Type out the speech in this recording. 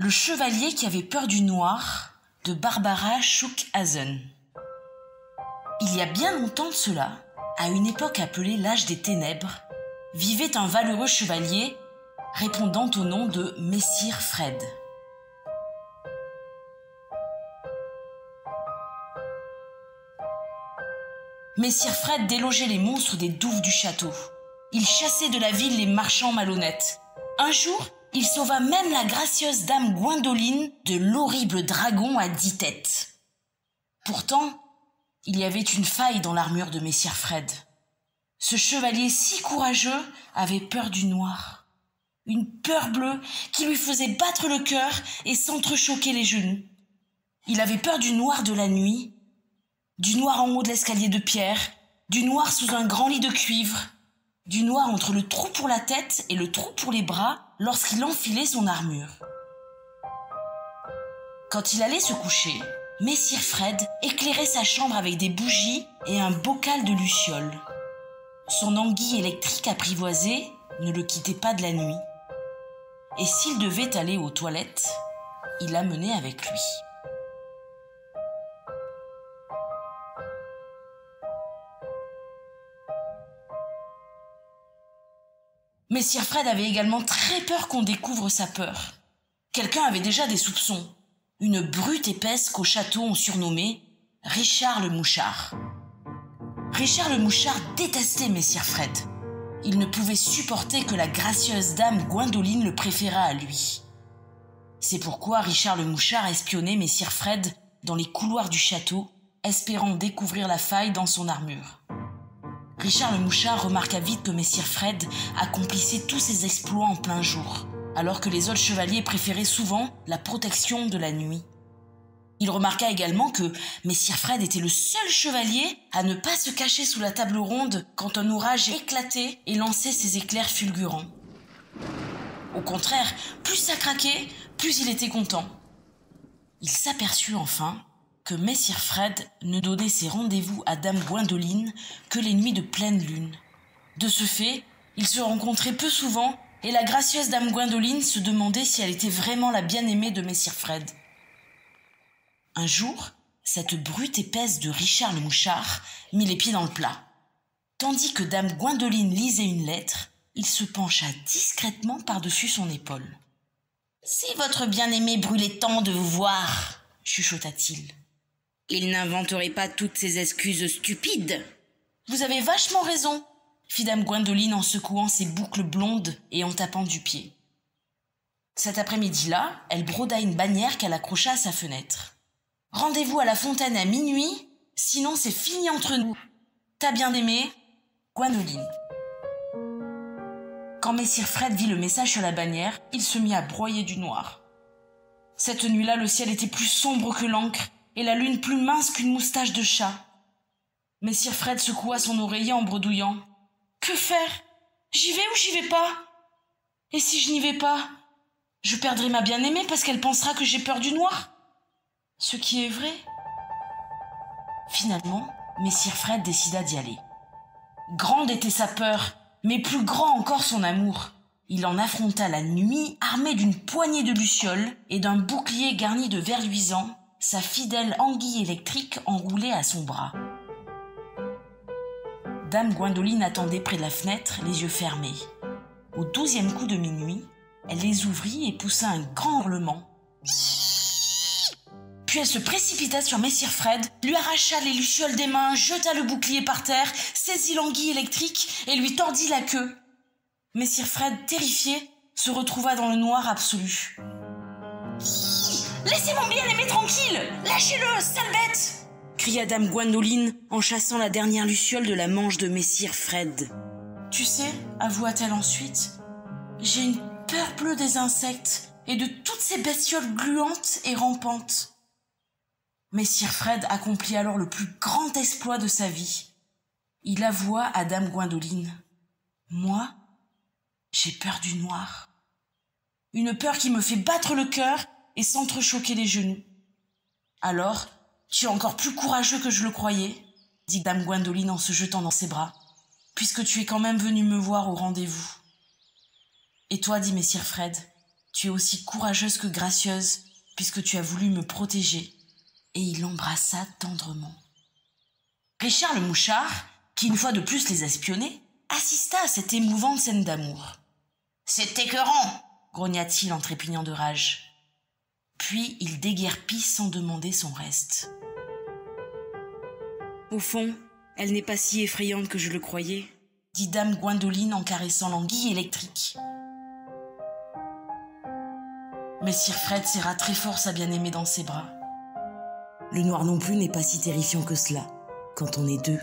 Le chevalier qui avait peur du noir de Barbara Schuckhasen. Il y a bien longtemps de cela, à une époque appelée l'âge des ténèbres, vivait un valeureux chevalier répondant au nom de Messire Fred. Messire Fred délogeait les monstres des douves du château. Il chassait de la ville les marchands malhonnêtes. Un jour, il sauva même la gracieuse dame Gwendoline de l'horrible dragon à 10 têtes. Pourtant, il y avait une faille dans l'armure de Messire Fred. Ce chevalier si courageux avait peur du noir. Une peur bleue qui lui faisait battre le cœur et s'entrechoquer les genoux. Il avait peur du noir de la nuit, du noir en haut de l'escalier de pierre, du noir sous un grand lit de cuivre, du noir entre le trou pour la tête et le trou pour les bras lorsqu'il enfilait son armure. Quand il allait se coucher, Messire Fred éclairait sa chambre avec des bougies et un bocal de lucioles. Son anguille électrique apprivoisée ne le quittait pas de la nuit. Et s'il devait aller aux toilettes, il l'amenait avec lui. Messire Fred avait également très peur qu'on découvre sa peur. Quelqu'un avait déjà des soupçons. Une brute épaisse qu'au château on surnommait Richard le Mouchard. Richard le Mouchard détestait Messire Fred. Il ne pouvait supporter que la gracieuse dame Gwendoline le préférât à lui. C'est pourquoi Richard le Mouchard espionnait Messire Fred dans les couloirs du château, espérant découvrir la faille dans son armure. Richard le Mouchard remarqua vite que Messire Fred accomplissait tous ses exploits en plein jour, alors que les autres chevaliers préféraient souvent la protection de la nuit. Il remarqua également que Messire Fred était le seul chevalier à ne pas se cacher sous la table ronde quand un orage éclatait et lançait ses éclairs fulgurants. Au contraire, plus ça craquait, plus il était content. Il s'aperçut enfin que Messire Fred ne donnait ses rendez-vous à dame Gwendoline que les nuits de pleine lune. De ce fait, ils se rencontraient peu souvent et la gracieuse dame Gwendoline se demandait si elle était vraiment la bien-aimée de Messire Fred. Un jour, cette brute épaisse de Richard le Mouchard mit les pieds dans le plat. Tandis que dame Gwendoline lisait une lettre, il se pencha discrètement par-dessus son épaule. « Si votre bien-aimé brûlait tant de vous voir, chuchota-t-il, il n'inventerait pas toutes ces excuses stupides. »« Vous avez vachement raison, » fit dame Gwendoline en secouant ses boucles blondes et en tapant du pied. Cet après-midi-là, elle broda une bannière qu'elle accrocha à sa fenêtre. « Rendez-vous à la fontaine à minuit, sinon c'est fini entre nous. T'as bien aimé, Gwendoline. » Quand Messire Fred vit le message sur la bannière, il se mit à broyer du noir. Cette nuit-là, le ciel était plus sombre que l'encre et la lune plus mince qu'une moustache de chat. Messire Fred secoua son oreiller en bredouillant. « Que faire? J'y vais ou j'y vais pas? Et si je n'y vais pas, je perdrai ma bien-aimée parce qu'elle pensera que j'ai peur du noir. Ce qui est vrai. » Finalement, Messire Fred décida d'y aller. Grande était sa peur, mais plus grand encore son amour. Il en affronta la nuit armé d'une poignée de lucioles et d'un bouclier garni de vers luisants, sa fidèle anguille électrique enroulée à son bras. Dame Gwendoline attendait près de la fenêtre, les yeux fermés. Au 12e coup de minuit, elle les ouvrit et poussa un grand hurlement. Puis elle se précipita sur Messire Fred, lui arracha les lucioles des mains, jeta le bouclier par terre, saisit l'anguille électrique et lui tordit la queue. Messire Fred, terrifié, se retrouva dans le noir absolu. « Laissez mon bien-aimé tranquille! Lâchez-le, sale bête !» cria dame Gwendoline en chassant la dernière luciole de la manche de Messire Fred. « Tu sais, avoua-t-elle ensuite, j'ai une peur bleue des insectes et de toutes ces bestioles gluantes et rampantes. » Messire Fred accomplit alors le plus grand exploit de sa vie. Il avoua à dame Gwendoline. « Moi, j'ai peur du noir. Une peur qui me fait battre le cœur et s'entrechoquer les genoux. » « Alors, tu es encore plus courageux que je le croyais, » dit dame Gwendoline en se jetant dans ses bras, « puisque tu es quand même venu me voir au rendez-vous. »« Et toi, dit Messire Fred, Tu es aussi courageuse que gracieuse, puisque tu as voulu me protéger. » Et il l'embrassa tendrement. Richard le mouchard, qui une fois de plus les espionnait, assista à cette émouvante scène d'amour. « C'est écœurant !» grogna-t-il en trépignant de rage. Puis il déguerpit sans demander son reste. « Au fond, elle n'est pas si effrayante que je le croyais, » dit dame Gwendoline en caressant l'anguille électrique. Mais Sir Fred serra très fort sa bien-aimée dans ses bras. « Le noir non plus n'est pas si terrifiant que cela, quand on est deux. »